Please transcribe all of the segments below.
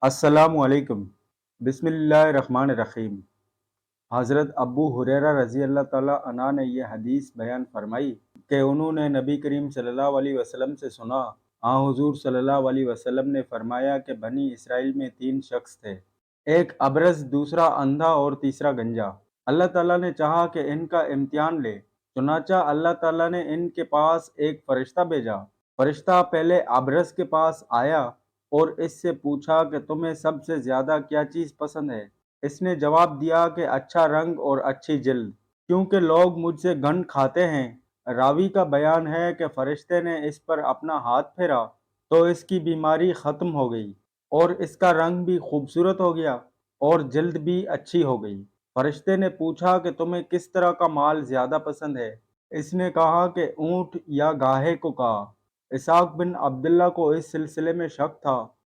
अस्सलामुअलैकुम। बिस्मिल्लाहिर्रहमानिर्रहीम। हज़रत अबू हुरैरा रज़ी अल्लाह ताला अन्हा ने ये हदीस बयान फरमाई कि उन्होंने नबी करीम सल्लल्लाहु अलैहि वसल्लम से सुना। हाँ, हुजूर सल्लल्लाहु अलैहि वसल्लम ने फरमाया कि बनी इसराइल में 3 शख्स थे, एक अबरस, दूसरा अंधा और तीसरा गंजा। अल्लाह ताला ने चाहा कि इनका इम्तिहान ले, चुनाचा अल्लाह ताला ने इनके पास एक फरिश्ता भेजा। फरिश्ता पहले अबरस के पास आया और इससे पूछा कि तुम्हें सबसे ज्यादा क्या चीज पसंद है। इसने जवाब दिया कि अच्छा रंग और अच्छी जिल्द, क्योंकि लोग मुझसे गंध खाते हैं। रावी का बयान है कि फरिश्ते ने इस पर अपना हाथ फेरा तो इसकी बीमारी खत्म हो गई और इसका रंग भी खूबसूरत हो गया और जिल्द भी अच्छी हो गई। फरिश्ते ने पूछा कि तुम्हें किस तरह का माल ज्यादा पसंद है। इसने कहा कि ऊंट या गाहे को कहा। इसहाक बिन अब्दुल्ला को इस सिलसिले में शक था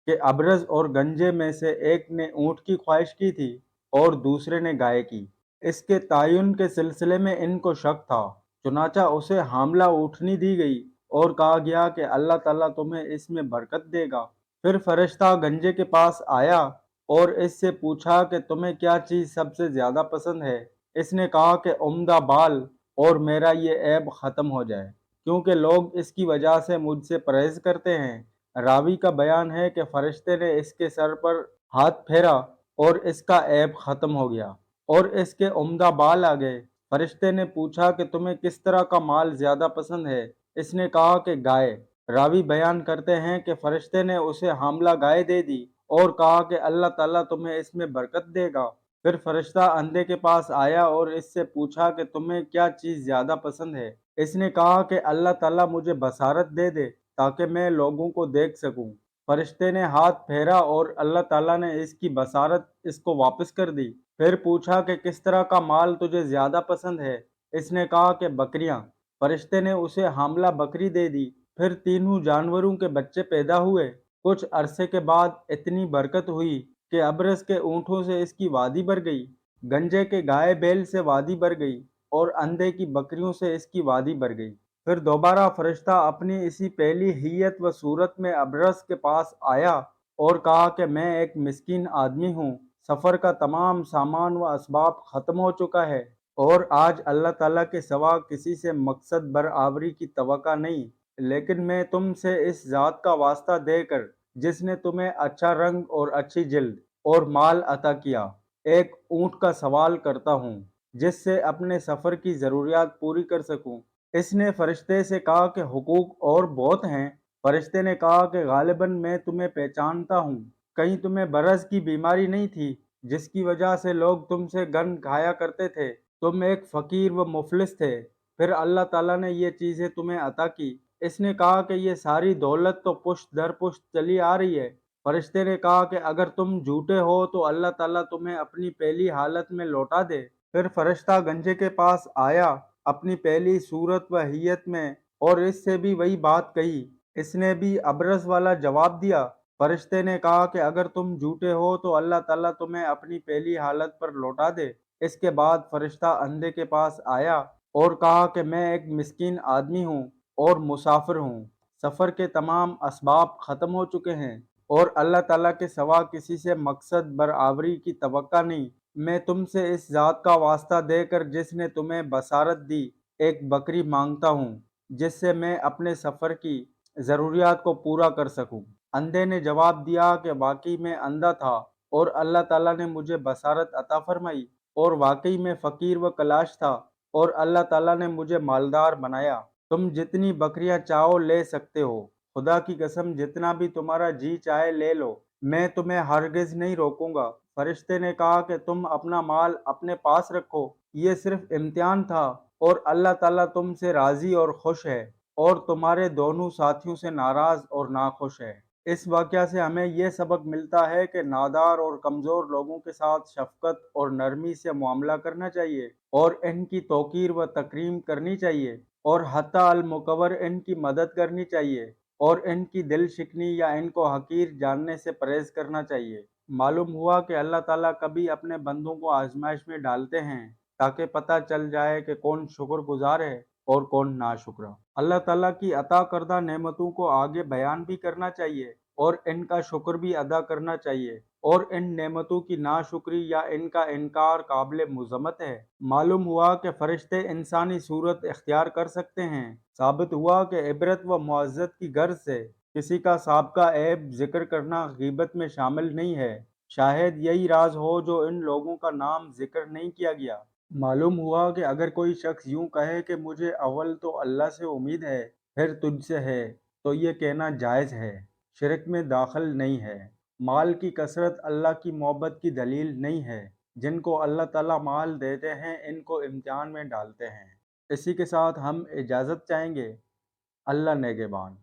कि अबरज और गंजे में से एक ने ऊंट की ख्वाहिश की थी और दूसरे ने गाय की। इसके तयन के सिलसिले में इनको शक था, चुनाचा उसे हामला ऊँटनी दी गई और कहा गया कि अल्लाह ताला तुम्हें इसमें बरकत देगा। फिर फरिश्ता गंजे के पास आया और इससे पूछा कि तुम्हें क्या चीज़ सबसे ज़्यादा पसंद है। इसने कहा कि उम्दा बाल और मेरा ये ऐब ख़त्म हो जाए, क्योंकि लोग इसकी वजह से मुझसे परहेज करते हैं। रावी का बयान है कि फरिश्ते ने इसके सर पर हाथ फेरा और इसका ऐब खत्म हो गया और इसके उम्दा बाल आ गए। फरिश्ते ने पूछा कि तुम्हें किस तरह का माल ज्यादा पसंद है। इसने कहा कि गाय। रावी बयान करते हैं कि फरिश्ते ने उसे हामला गाय दे दी और कहा कि अल्लाह ताला तुम्हें इसमें बरकत देगा। फिर फरिश्ता अंधे के पास आया और इससे पूछा कि तुम्हें क्या चीज़ ज़्यादा पसंद है। इसने कहा कि अल्लाह ताला मुझे बसारत दे दे ताकि मैं लोगों को देख सकूं। फरिश्ते ने हाथ फेरा और अल्लाह ताला ने इसकी बसारत इसको वापस कर दी। फिर पूछा कि किस तरह का माल तुझे ज़्यादा पसंद है। इसने कहा कि बकरियां। फरिश्ते ने उसे हामला बकरी दे दी। फिर तीनों जानवरों के बच्चे पैदा हुए। कुछ अरसे के बाद इतनी बरकत हुई कि अबरस के ऊँटों से इसकी वादी भर गई, गंजे के गाय बैल से वादी भर गई और अंधे की बकरियों से इसकी वादी भर गई। फिर दोबारा फरिश्ता अपनी इसी पहली हियत व सूरत में अबरस के पास आया और कहा कि मैं एक मिस्कीन आदमी हूँ, सफ़र का तमाम सामान व असबाब ख़त्म हो चुका है और आज अल्लाह ताला के सिवा किसी से मकसद बराबरी की तवक्का नहीं, लेकिन मैं तुमसे इस ज़ात का वास्ता देकर जिसने तुम्हें अच्छा रंग और अच्छी जिल्द और माल अता किया, एक ऊँट का सवाल करता हूँ जिससे अपने सफ़र की ज़रूरियात पूरी कर सकूँ। इसने फरिश्ते से कहा कि हुकूक और बहुत हैं। फरिश्ते ने कहा कि गालिबन मैं तुम्हें पहचानता हूँ। कहीं तुम्हें बरस की बीमारी नहीं थी जिसकी वजह से लोग तुमसे गन खाया करते थे। तुम एक फ़कीर व मुफलिस थे, फिर अल्लाह ताला ने ये चीज़ें तुम्हें अता की। इसने कहा कि ये सारी दौलत तो पुश्त दर पुश्त चली आ रही है। फरिश्ते ने कहा कि अगर तुम झूठे हो तो अल्लाह ताला तुम्हें अपनी पहली हालत में लौटा दे। फिर फरिश्ता गंजे के पास आया अपनी पहली सूरत व हियत में और इससे भी वही बात कही। इसने भी अबरस वाला जवाब दिया। फरिश्ते ने कहा कि अगर तुम झूठे हो तो अल्लाह ताला तुम्हें अपनी पहली हालत पर लौटा दे। इसके बाद फरिश्ता अंधे के पास आया और कहा कि मैं एक मिस्कीन आदमी हूँ और मुसाफिर हूँ, सफ़र के तमाम असबाब ख़त्म हो चुके हैं और अल्लाह ताला के सिवा किसी से मकसद बराबरी की तवक्का नहीं। मैं तुमसे इस ज़ात का वास्ता देकर जिसने तुम्हें बसारत दी, एक बकरी मांगता हूँ जिससे मैं अपने सफ़र की ज़रूरियात को पूरा कर सकूँ। अंधे ने जवाब दिया कि वाकई मैं अंधा था और अल्लाह ताला ने मुझे बसारत अता फरमाई और वाकई मैं फ़कीर व कलाश था और अल्लाह ताला ने मुझे मालदार बनाया। तुम जितनी बकरियां चाहो ले सकते हो, खुदा की कसम जितना भी तुम्हारा जी चाहे ले लो, मैं तुम्हें हरगिज नहीं रोकूंगा। फरिश्ते ने कहा कि तुम अपना माल अपने पास रखो, ये सिर्फ इम्तिहान था और अल्लाह ताला तुमसे राजी और खुश है और तुम्हारे दोनों साथियों से नाराज और नाखुश है। इस वाक़या से हमें यह सबक मिलता है कि नादार और कमज़ोर लोगों के साथ शफ़क़त और नरमी से मुआमला करना चाहिए और इनकी तौक़ीर व तकरीम करनी चाहिए और हत्ता अल मुकव्वर इनकी मदद करनी चाहिए और इनकी दिल शिकनी या इनको हकीर जानने से परहेज़ करना चाहिए। मालूम हुआ कि अल्लाह ताला कभी अपने बंदों को आज़माइश में डालते हैं ताकि पता चल जाए कि कौन शुक्रगुज़ार है और कौन नाशुक्र। अल्लाह ताला की अता करदा नेमतों को आगे बयान भी करना चाहिए اور ان کا شکر بھی ادا کرنا چاہیے، اور ان نعمتوں کی ناشکری یا ان کا انکار قابل مذمت ہے۔ معلوم ہوا کہ فرشتے انسانی صورت اختیار کر سکتے ہیں۔ ثابت ہوا کہ عبرت و معزت کی غرض سے کسی کا سابقہ عیب ذکر کرنا غیبت میں شامل نہیں ہے۔ شاید یہی راز ہو جو ان لوگوں کا نام ذکر نہیں کیا گیا۔ معلوم ہوا کہ اگر کوئی شخص یوں کہے کہ مجھے اول تو اللہ سے امید ہے، پھر تجھ سے ہے، تو یہ کہنا جائز ہے، شرک میں داخل نہیں ہے۔ مال کی کثرت اللہ کی محبت کی دلیل نہیں ہے۔ جن کو اللہ تعالیٰ مال دیتے ہیں ان کو امتحان میں ڈالتے ہیں۔ اسی کے ساتھ ہم اجازت چاہیں گے۔ اللہ نگہبان۔